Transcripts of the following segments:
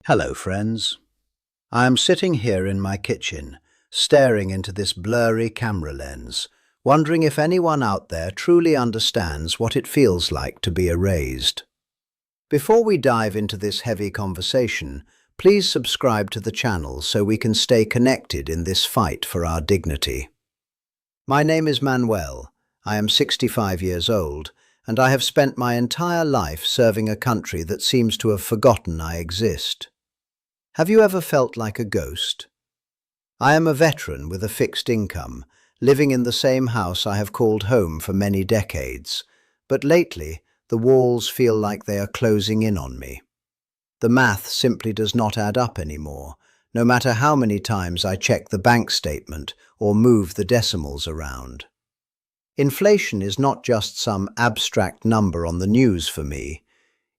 Hello, friends. I am sitting here in my kitchen, staring into this blurry camera lens, wondering if anyone out there truly understands what it feels like to be erased. Before we dive into this heavy conversation, please subscribe to the channel so we can stay connected in this fight for our dignity. My name is Manuel. I am 65 years old, and I have spent my entire life serving a country that seems to have forgotten I exist. Have you ever felt like a ghost? I am a veteran with a fixed income, living in the same house I have called home for many decades, but lately the walls feel like they are closing in on me. The math simply does not add up anymore, no matter how many times I check the bank statement or move the decimals around. Inflation is not just some abstract number on the news for me.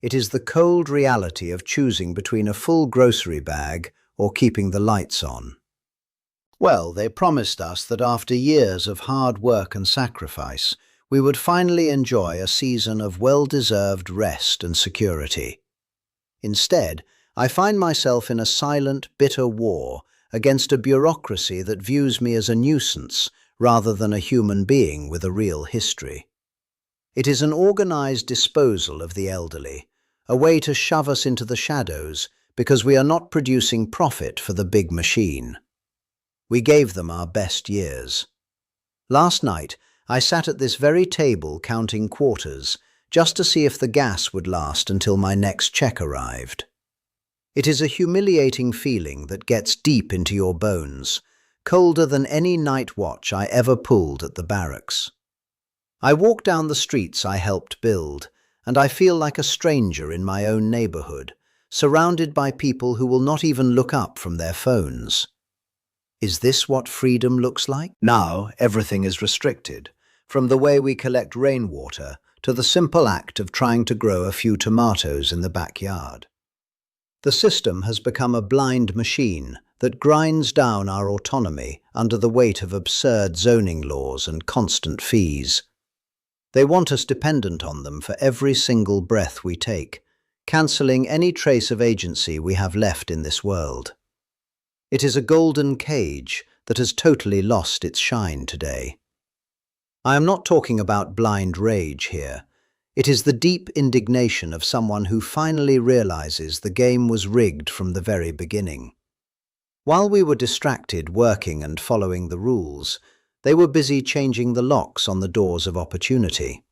It is the cold reality of choosing between a full grocery bag or keeping the lights on. Well, they promised us that after years of hard work and sacrifice, we would finally enjoy a season of well-deserved rest and security. Instead, I find myself in a silent, bitter war against a bureaucracy that views me as a nuisance rather than a human being with a real history. It is an organized disposal of the elderly, a way to shove us into the shadows because we are not producing profit for the big machine. We gave them our best years. Last night, I sat at this very table counting quarters just to see if the gas would last until my next check arrived. It is a humiliating feeling that gets deep into your bones, colder than any night watch I ever pulled at the barracks. I walk down the streets I helped build, and I feel like a stranger in my own neighborhood, surrounded by people who will not even look up from their phones. Is this what freedom looks like? Now everything is restricted, from the way we collect rainwater to the simple act of trying to grow a few tomatoes in the backyard. The system has become a blind machine that grinds down our autonomy under the weight of absurd zoning laws and constant fees. They want us dependent on them for every single breath we take, cancelling any trace of agency we have left in this world. It is a golden cage that has totally lost its shine today. I am not talking about blind rage here. It is the deep indignation of someone who finally realizes the game was rigged from the very beginning. While we were distracted working and following the rules, they were busy changing the locks on the doors of opportunity.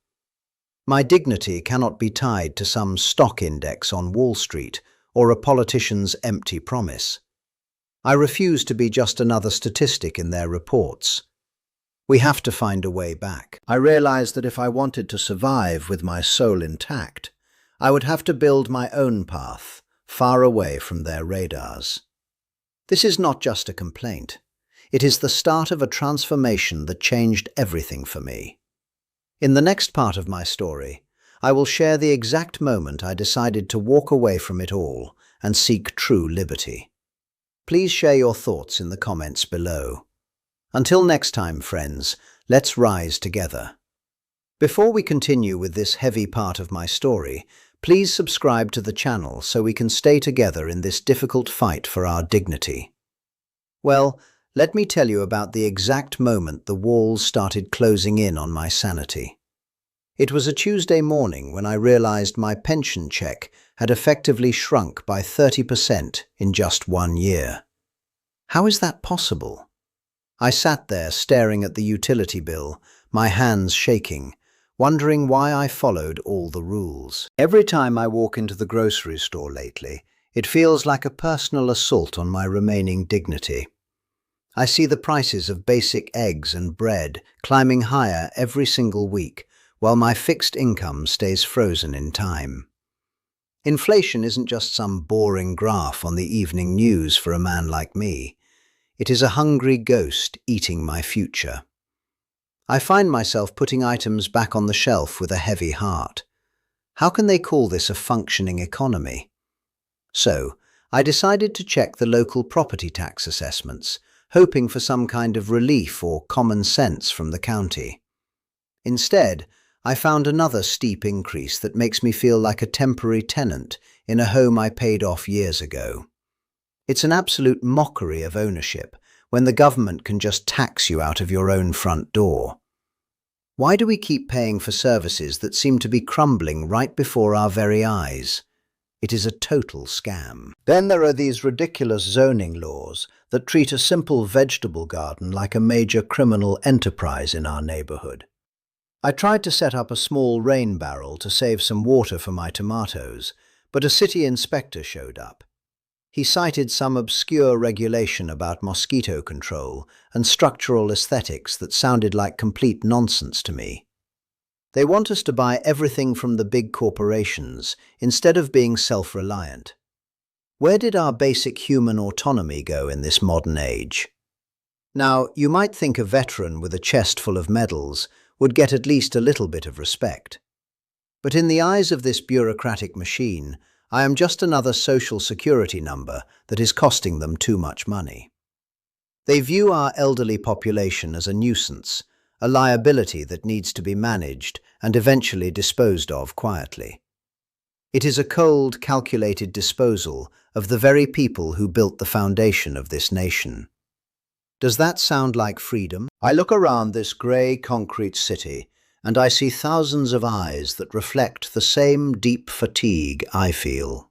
My dignity cannot be tied to some stock index on Wall Street or a politician's empty promise. I refuse to be just another statistic in their reports. We have to find a way back. I realized that if I wanted to survive with my soul intact, I would have to build my own path, far away from their radars. This is not just a complaint. It is the start of a transformation that changed everything for me. In the next part of my story, I will share the exact moment I decided to walk away from it all and seek true liberty. Please share your thoughts in the comments below. Until next time, friends, let's rise together. Before we continue with this heavy part of my story, please subscribe to the channel so we can stay together in this difficult fight for our dignity. Well, let me tell you about the exact moment the walls started closing in on my sanity. It was a Tuesday morning when I realized my pension check had effectively shrunk by 30% in just 1 year. How is that possible? I sat there staring at the utility bill, my hands shaking, wondering why I followed all the rules. Every time I walk into the grocery store lately, it feels like a personal assault on my remaining dignity. I see the prices of basic eggs and bread climbing higher every single week, while my fixed income stays frozen in time. Inflation isn't just some boring graph on the evening news for a man like me. It is a hungry ghost eating my future. I find myself putting items back on the shelf with a heavy heart. How can they call this a functioning economy? So, I decided to check the local property tax assessments, hoping for some kind of relief or common sense from the county. Instead, I found another steep increase that makes me feel like a temporary tenant in a home I paid off years ago. It's an absolute mockery of ownership when the government can just tax you out of your own front door. Why do we keep paying for services that seem to be crumbling right before our very eyes? It is a total scam. Then there are these ridiculous zoning laws that treat a simple vegetable garden like a major criminal enterprise in our neighborhood. I tried to set up a small rain barrel to save some water for my tomatoes, but a city inspector showed up. He cited some obscure regulation about mosquito control and structural aesthetics that sounded like complete nonsense to me. They want us to buy everything from the big corporations instead of being self-reliant. Where did our basic human autonomy go in this modern age? Now, you might think a veteran with a chest full of medals would get at least a little bit of respect. But in the eyes of this bureaucratic machine, I am just another social security number that is costing them too much money. They view our elderly population as a nuisance, a liability that needs to be managed and eventually disposed of quietly. It is a cold, calculated disposal of the very people who built the foundation of this nation. Does that sound like freedom? I look around this grey concrete city and I see thousands of eyes that reflect the same deep fatigue I feel.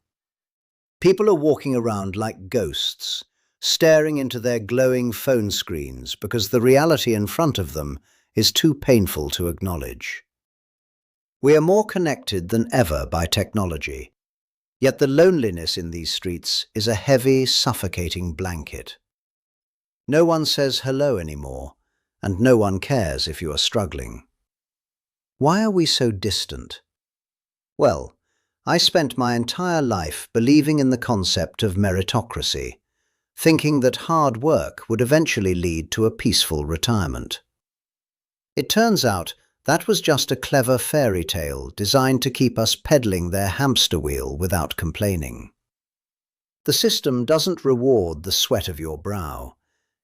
People are walking around like ghosts, staring into their glowing phone screens because the reality in front of them is too painful to acknowledge. We are more connected than ever by technology, yet the loneliness in these streets is a heavy, suffocating blanket. No one says hello anymore, and no one cares if you are struggling. Why are we so distant? Well, I spent my entire life believing in the concept of meritocracy, thinking that hard work would eventually lead to a peaceful retirement. It turns out that was just a clever fairy tale designed to keep us peddling their hamster wheel without complaining. The system doesn't reward the sweat of your brow.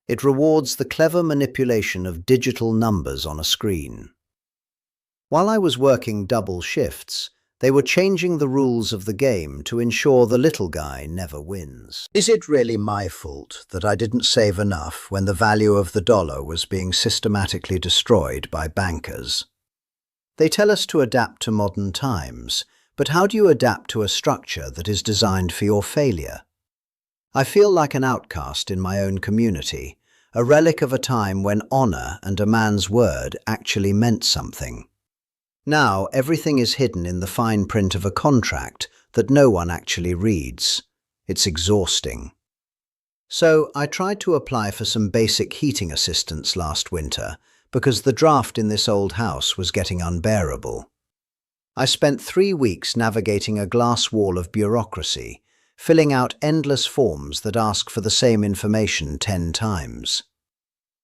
It rewards the clever manipulation of digital numbers on a screen. While I was working double shifts, they were changing the rules of the game to ensure the little guy never wins. Is it really my fault that I didn't save enough when the value of the dollar was being systematically destroyed by bankers? They tell us to adapt to modern times, but how do you adapt to a structure that is designed for your failure? I feel like an outcast in my own community, a relic of a time when honor and a man's word actually meant something. Now, everything is hidden in the fine print of a contract that no one actually reads. It's exhausting. So, I tried to apply for some basic heating assistance last winter because the draft in this old house was getting unbearable. I spent 3 weeks navigating a glass wall of bureaucracy, filling out endless forms that ask for the same information 10 times.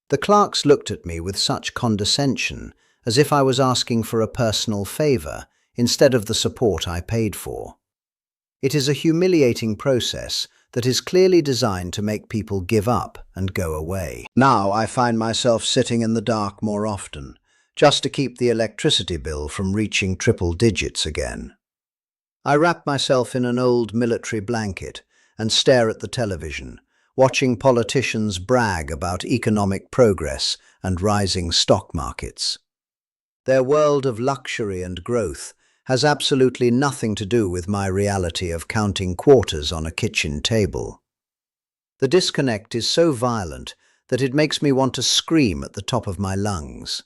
The clerks looked at me with such condescension, as if I was asking for a personal favor instead of the support I paid for. It is a humiliating process that is clearly designed to make people give up and go away. Now I find myself sitting in the dark more often, just to keep the electricity bill from reaching triple digits again. I wrap myself in an old military blanket and stare at the television, watching politicians brag about economic progress and rising stock markets. Their world of luxury and growth has absolutely nothing to do with my reality of counting quarters on a kitchen table. The disconnect is so violent that it makes me want to scream at the top of my lungs.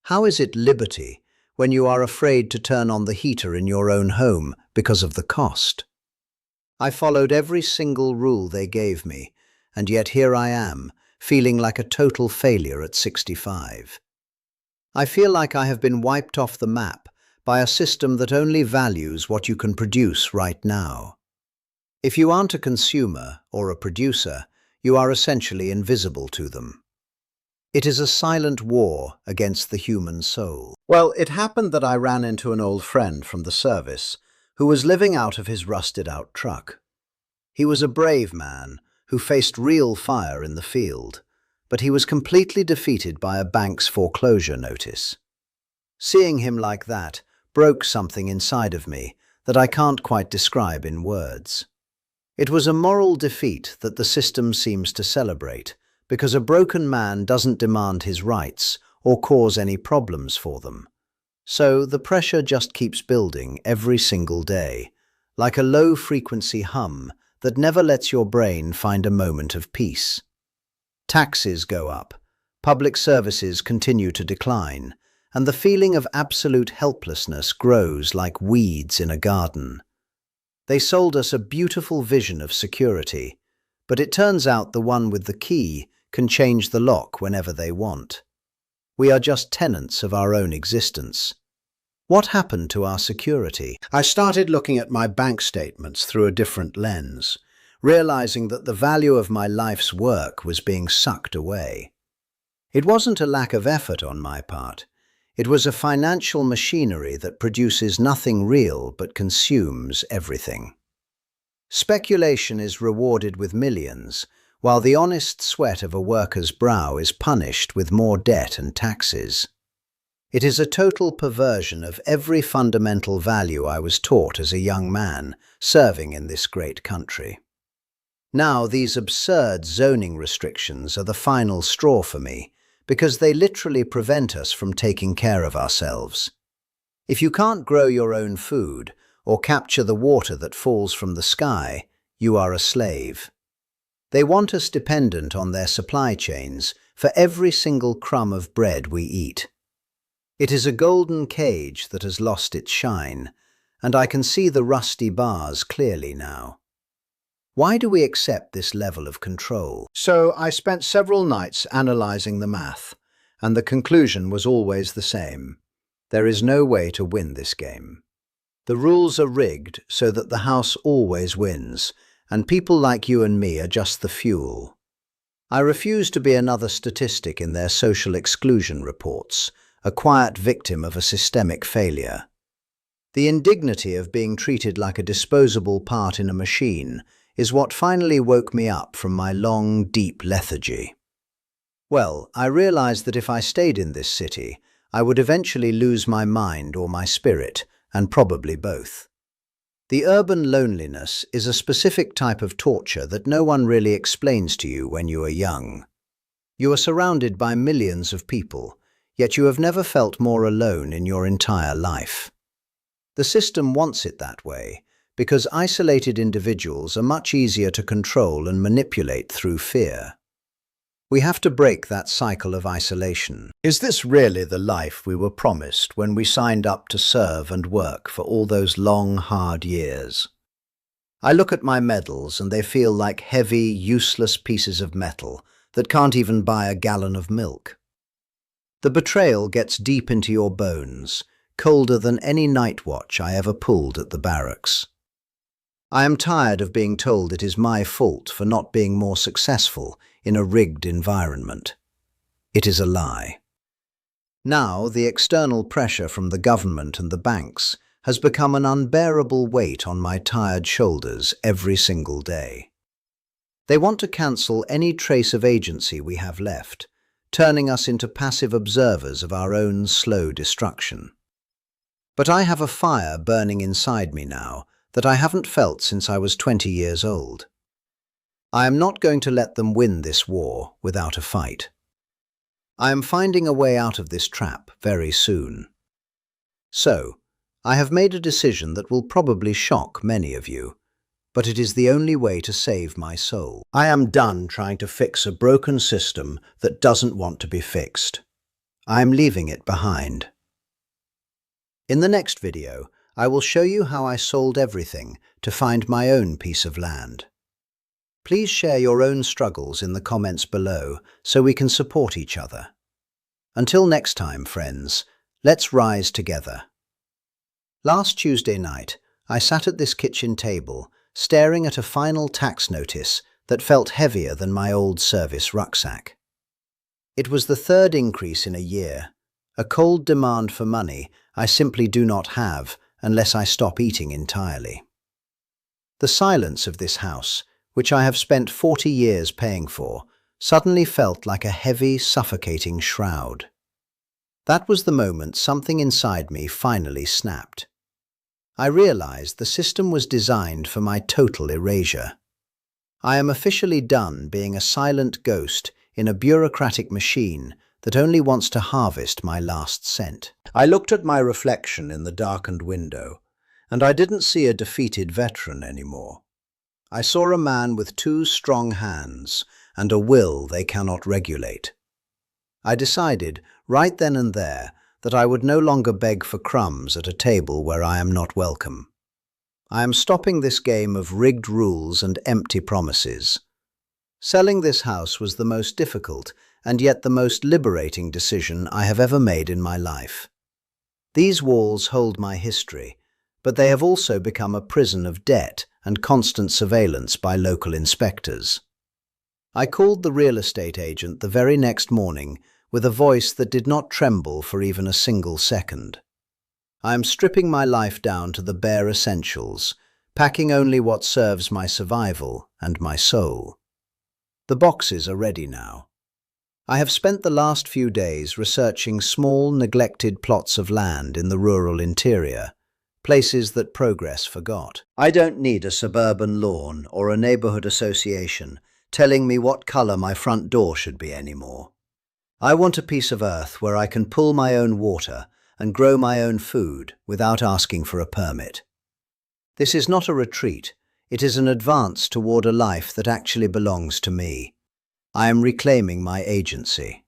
How is it liberty when you are afraid to turn on the heater in your own home because of the cost? I followed every single rule they gave me, and yet here I am, feeling like a total failure at 65. I feel like I have been wiped off the map by a system that only values what you can produce right now. If you aren't a consumer or a producer, you are essentially invisible to them. It is a silent war against the human soul. Well, it happened that I ran into an old friend from the service who was living out of his rusted-out truck. He was a brave man who faced real fire in the field, but he was completely defeated by a bank's foreclosure notice. Seeing him like that broke something inside of me that I can't quite describe in words. It was a moral defeat that the system seems to celebrate, because a broken man doesn't demand his rights or cause any problems for them. So the pressure just keeps building every single day, like a low-frequency hum that never lets your brain find a moment of peace. Taxes go up, public services continue to decline, and the feeling of absolute helplessness grows like weeds in a garden. They sold us a beautiful vision of security, but it turns out the one with the key can change the lock whenever they want. We are just tenants of our own existence. What happened to our security? I started looking at my bank statements through a different lens, realizing that the value of my life's work was being sucked away. It wasn't a lack of effort on my part. It was a financial machinery that produces nothing real but consumes everything. Speculation is rewarded with millions, while the honest sweat of a worker's brow is punished with more debt and taxes. It is a total perversion of every fundamental value I was taught as a young man serving in this great country. Now, these absurd zoning restrictions are the final straw for me, because they literally prevent us from taking care of ourselves. If you can't grow your own food or capture the water that falls from the sky, you are a slave. They want us dependent on their supply chains for every single crumb of bread we eat. It is a golden cage that has lost its shine, and I can see the rusty bars clearly now. Why do we accept this level of control? So I spent several nights analyzing the math, and the conclusion was always the same. There is no way to win this game. The rules are rigged so that the house always wins, and people like you and me are just the fuel. I refuse to be another statistic in their social exclusion reports, a quiet victim of a systemic failure. The indignity of being treated like a disposable part in a machine is what finally woke me up from my long, deep lethargy. Well, I realized that if I stayed in this city, I would eventually lose my mind or my spirit, and probably both. The urban loneliness is a specific type of torture that no one really explains to you when you are young. You are surrounded by millions of people, yet you have never felt more alone in your entire life. The system wants it that way, because isolated individuals are much easier to control and manipulate through fear. We have to break that cycle of isolation. Is this really the life we were promised when we signed up to serve and work for all those long, hard years? I look at my medals and they feel like heavy, useless pieces of metal that can't even buy a gallon of milk. The betrayal gets deep into your bones, colder than any night watch I ever pulled at the barracks. I am tired of being told it is my fault for not being more successful in a rigged environment. It is a lie. Now, the external pressure from the government and the banks has become an unbearable weight on my tired shoulders every single day. They want to cancel any trace of agency we have left, turning us into passive observers of our own slow destruction. But I have a fire burning inside me now that I haven't felt since I was 20 years old. I am not going to let them win this war without a fight. I am finding a way out of this trap very soon. So, I have made a decision that will probably shock many of you, but it is the only way to save my soul. I am done trying to fix a broken system that doesn't want to be fixed. I am leaving it behind. In the next video, I will show you how I sold everything to find my own piece of land. Please share your own struggles in the comments below so we can support each other. Until next time, friends, let's rise together. Last Tuesday night, I sat at this kitchen table, staring at a final tax notice that felt heavier than my old service rucksack. It was the third increase in a year, a cold demand for money I simply do not have unless I stop eating entirely. The silence of this house, which I have spent 40 years paying for, suddenly felt like a heavy, suffocating shroud. That was the moment something inside me finally snapped. I realized the system was designed for my total erasure. I am officially done being a silent ghost in a bureaucratic machine that only wants to harvest my last cent. I looked at my reflection in the darkened window, and I didn't see a defeated veteran anymore. I saw a man with two strong hands and a will they cannot regulate. I decided, right then and there, that I would no longer beg for crumbs at a table where I am not welcome. I am stopping this game of rigged rules and empty promises. Selling this house was the most difficult and yet the most liberating decision I have ever made in my life. These walls hold my history, but they have also become a prison of debt and constant surveillance by local inspectors. I called the real estate agent the very next morning with a voice that did not tremble for even a single second. I am stripping my life down to the bare essentials, packing only what serves my survival and my soul. The boxes are ready now. I have spent the last few days researching small, neglected plots of land in the rural interior, places that progress forgot. I don't need a suburban lawn or a neighborhood association telling me what color my front door should be anymore. I want a piece of earth where I can pull my own water and grow my own food without asking for a permit. This is not a retreat, it is an advance toward a life that actually belongs to me. I am reclaiming my agency.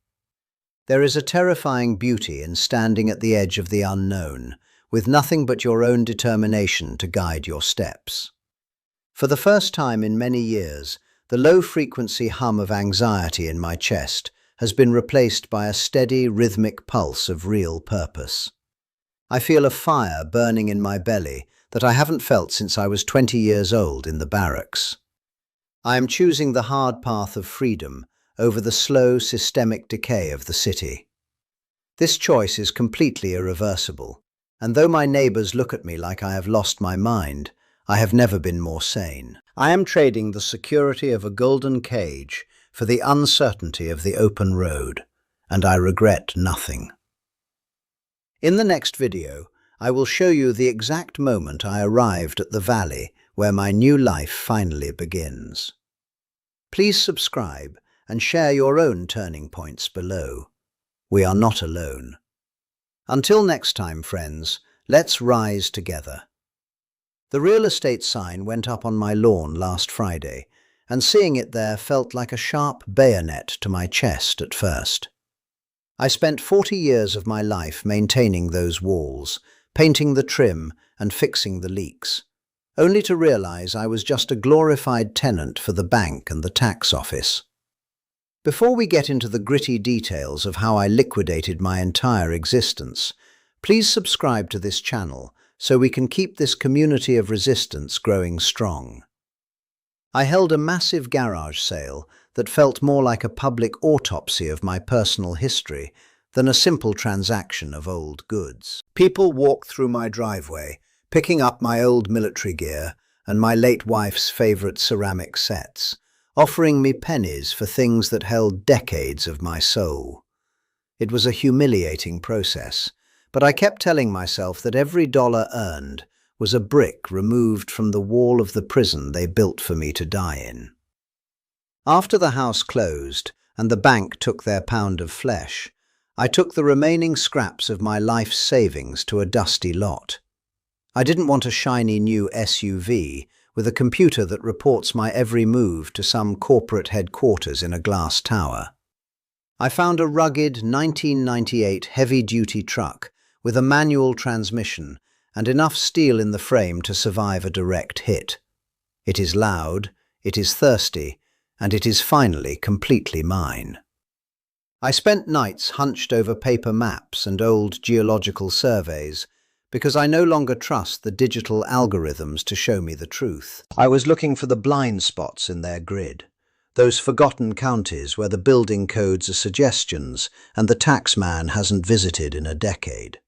There is a terrifying beauty in standing at the edge of the unknown, with nothing but your own determination to guide your steps. For the first time in many years, the low-frequency hum of anxiety in my chest has been replaced by a steady, rhythmic pulse of real purpose. I feel a fire burning in my belly that I haven't felt since I was 20 years old in the barracks. I am choosing the hard path of freedom over the slow, systemic decay of the city. This choice is completely irreversible, and though my neighbors look at me like I have lost my mind, I have never been more sane. I am trading the security of a golden cage for the uncertainty of the open road, and I regret nothing. In the next video, I will show you the exact moment I arrived at the valley where my new life finally begins. Please subscribe and share your own turning points below. We are not alone. Until next time, friends, let's rise together. The real estate sign went up on my lawn last Friday, and seeing it there felt like a sharp bayonet to my chest at first. I spent 40 years of my life maintaining those walls, painting the trim and fixing the leaks, only to realize I was just a glorified tenant for the bank and the tax office. Before we get into the gritty details of how I liquidated my entire existence, please subscribe to this channel so we can keep this community of resistance growing strong. I held a massive garage sale that felt more like a public autopsy of my personal history than a simple transaction of old goods. People walked through my driveway, picking up my old military gear and my late wife's favorite ceramic sets, offering me pennies for things that held decades of my soul. It was a humiliating process, but I kept telling myself that every dollar earned was a brick removed from the wall of the prison they built for me to die in. After the house closed and the bank took their pound of flesh, I took the remaining scraps of my life's savings to a dusty lot. I didn't want a shiny new SUV with a computer that reports my every move to some corporate headquarters in a glass tower. I found a rugged 1998 heavy-duty truck with a manual transmission and enough steel in the frame to survive a direct hit. It is loud, it is thirsty, and it is finally completely mine. I spent nights hunched over paper maps and old geological surveys because I no longer trust the digital algorithms to show me the truth. I was looking for the blind spots in their grid, those forgotten counties where the building codes are suggestions and the tax man hasn't visited in a decade.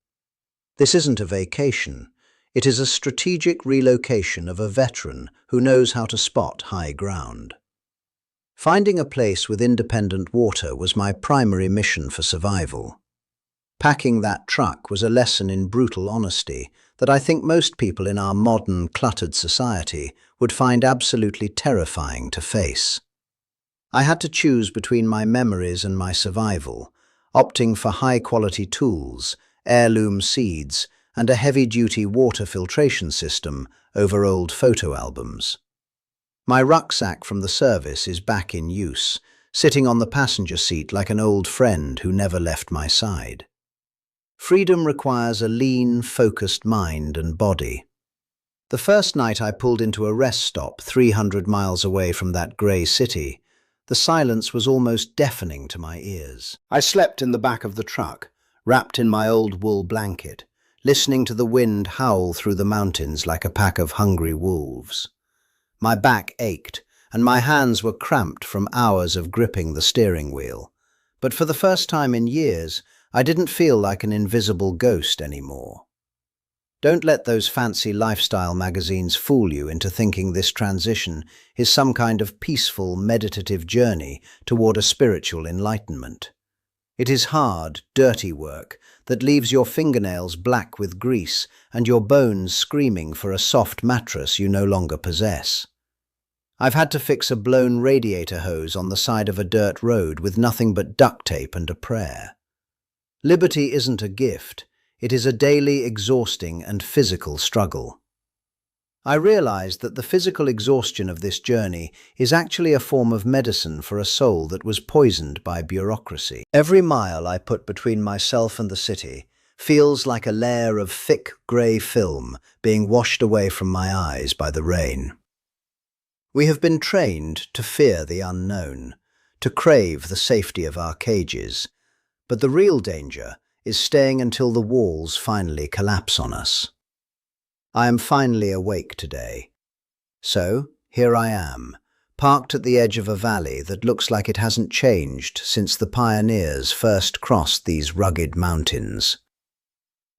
This isn't a vacation. It is a strategic relocation of a veteran who knows how to spot high ground. Finding a place with independent water was my primary mission for survival. Packing that truck was a lesson in brutal honesty that I think most people in our modern, cluttered society would find absolutely terrifying to face. I had to choose between my memories and my survival, opting for high-quality tools, heirloom seeds, and a heavy-duty water filtration system over old photo albums. My rucksack from the service is back in use, sitting on the passenger seat like an old friend who never left my side. Freedom requires a lean, focused mind and body. The first night I pulled into a rest stop 300 miles away from that grey city, the silence was almost deafening to my ears. I slept in the back of the truck, wrapped in my old wool blanket, listening to the wind howl through the mountains like a pack of hungry wolves. My back ached, and my hands were cramped from hours of gripping the steering wheel. But for the first time in years, I didn't feel like an invisible ghost anymore. Don't let those fancy lifestyle magazines fool you into thinking this transition is some kind of peaceful, meditative journey toward a spiritual enlightenment. It is hard, dirty work that leaves your fingernails black with grease and your bones screaming for a soft mattress you no longer possess. I've had to fix a blown radiator hose on the side of a dirt road with nothing but duct tape and a prayer. Liberty isn't a gift. It is a daily, exhausting and physical struggle. I realized that the physical exhaustion of this journey is actually a form of medicine for a soul that was poisoned by bureaucracy. Every mile I put between myself and the city feels like a layer of thick grey film being washed away from my eyes by the rain. We have been trained to fear the unknown, to crave the safety of our cages, but the real danger is staying until the walls finally collapse on us. I am finally awake today. So, here I am, parked at the edge of a valley that looks like it hasn't changed since the pioneers first crossed these rugged mountains.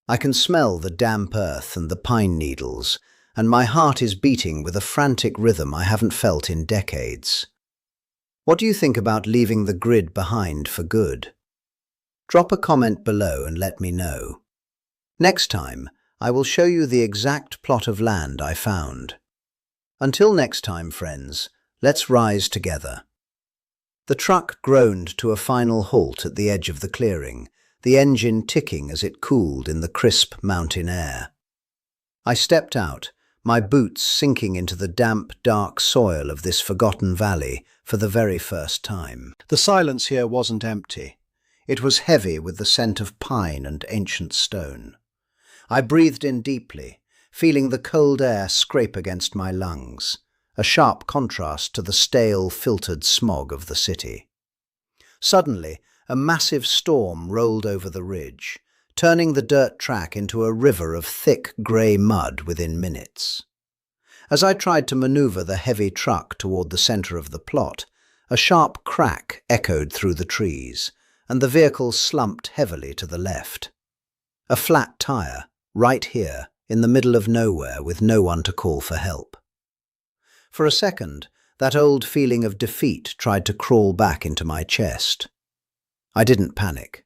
I can smell the damp earth and the pine needles, and my heart is beating with a frantic rhythm I haven't felt in decades. What do you think about leaving the grid behind for good? Drop a comment below and let me know. Next time, I will show you the exact plot of land I found. Until next time, friends, let's rise together. The truck groaned to a final halt at the edge of the clearing, the engine ticking as it cooled in the crisp mountain air. I stepped out, my boots sinking into the damp, dark soil of this forgotten valley for the very first time. The silence here wasn't empty. It was heavy with the scent of pine and ancient stone. I breathed in deeply, feeling the cold air scrape against my lungs, a sharp contrast to the stale, filtered smog of the city. Suddenly, a massive storm rolled over the ridge, turning the dirt track into a river of thick grey mud within minutes. As I tried to maneuver the heavy truck toward the center of the plot, a sharp crack echoed through the trees, and the vehicle slumped heavily to the left. A flat tire, right here, in the middle of nowhere with no one to call for help. For a second, that old feeling of defeat tried to crawl back into my chest. I didn't panic.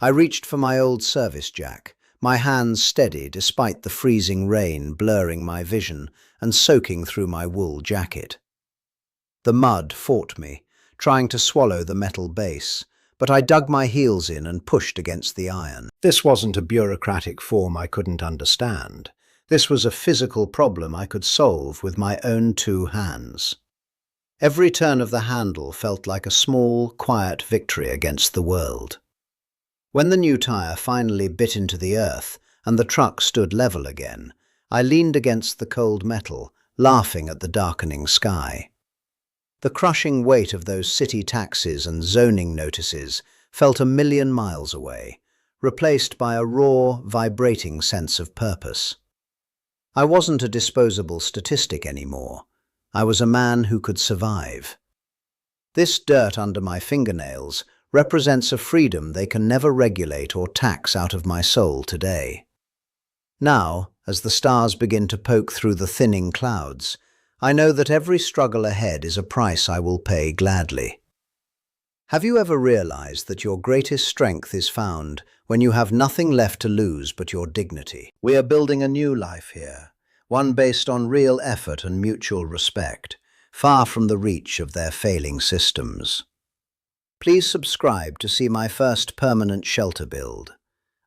I reached for my old service jack, my hands steady despite the freezing rain blurring my vision and soaking through my wool jacket. The mud fought me, trying to swallow the metal base, but I dug my heels in and pushed against the iron. This wasn't a bureaucratic form I couldn't understand. This was a physical problem I could solve with my own 2 hands. Every turn of the handle felt like a small, quiet victory against the world. When the new tire finally bit into the earth and the truck stood level again, I leaned against the cold metal, laughing at the darkening sky. The crushing weight of those city taxes and zoning notices felt 1,000,000 miles away, replaced by a raw, vibrating sense of purpose. I wasn't a disposable statistic anymore. I was a man who could survive. This dirt under my fingernails represents a freedom they can never regulate or tax out of my soul today. Now, as the stars begin to poke through the thinning clouds, I know that every struggle ahead is a price I will pay gladly. Have you ever realized that your greatest strength is found when you have nothing left to lose but your dignity? We are building a new life here, one based on real effort and mutual respect, far from the reach of their failing systems. Please subscribe to see my first permanent shelter build.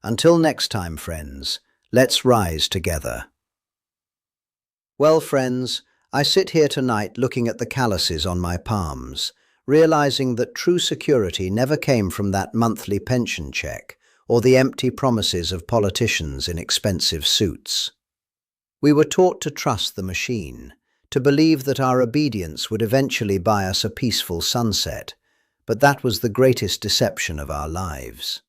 Until next time, friends, let's rise together. Well, friends, I sit here tonight looking at the calluses on my palms, realizing that true security never came from that monthly pension check or the empty promises of politicians in expensive suits. We were taught to trust the machine, to believe that our obedience would eventually buy us a peaceful sunset, but that was the greatest deception of our lives.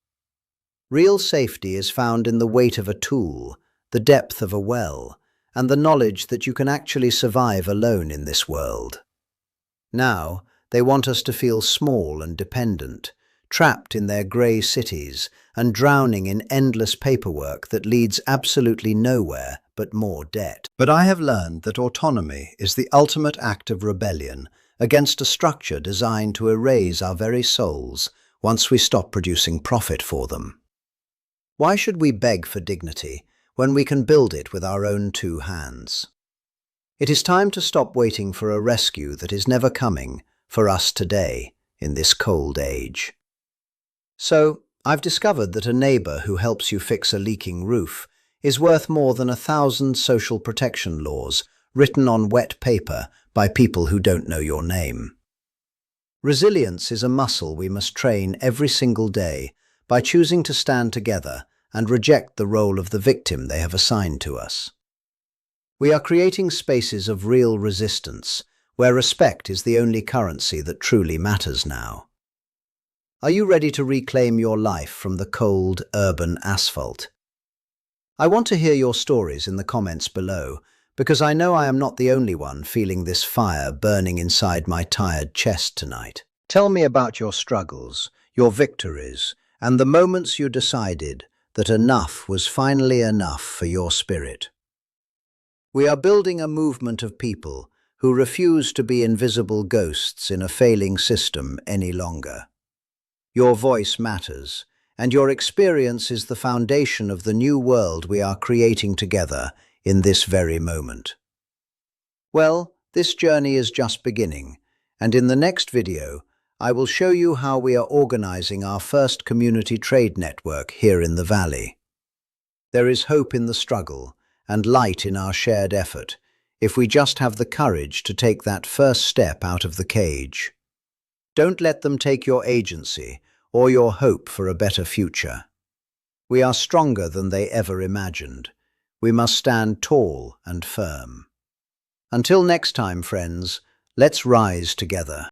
Real safety is found in the weight of a tool, the depth of a well, and the knowledge that you can actually survive alone in this world. Now, they want us to feel small and dependent, trapped in their grey cities and drowning in endless paperwork that leads absolutely nowhere but more debt. But I have learned that autonomy is the ultimate act of rebellion against a structure designed to erase our very souls once we stop producing profit for them. Why should we beg for dignity when we can build it with our own two hands? It is time to stop waiting for a rescue that is never coming for us today in this cold age. So, I've discovered that a neighbor who helps you fix a leaking roof is worth more than 1,000 social protection laws written on wet paper by people who don't know your name. Resilience is a muscle we must train every single day by choosing to stand together and reject the role of the victim they have assigned to us. We are creating spaces of real resistance, where respect is the only currency that truly matters now. Are you ready to reclaim your life from the cold, urban asphalt? I want to hear your stories in the comments below, because I know I am not the only one feeling this fire burning inside my tired chest tonight. Tell me about your struggles, your victories, and the moments you decided that enough was finally enough for your spirit. We are building a movement of people who refuse to be invisible ghosts in a failing system any longer. Your voice matters, and your experience is the foundation of the new world we are creating together in this very moment. Well, this journey is just beginning, and in the next video, I will show you how we are organizing our first community trade network here in the Valley. There is hope in the struggle and light in our shared effort, if we just have the courage to take that first step out of the cage. Don't let them take your agency or your hope for a better future. We are stronger than they ever imagined. We must stand tall and firm. Until next time, friends, let's rise together.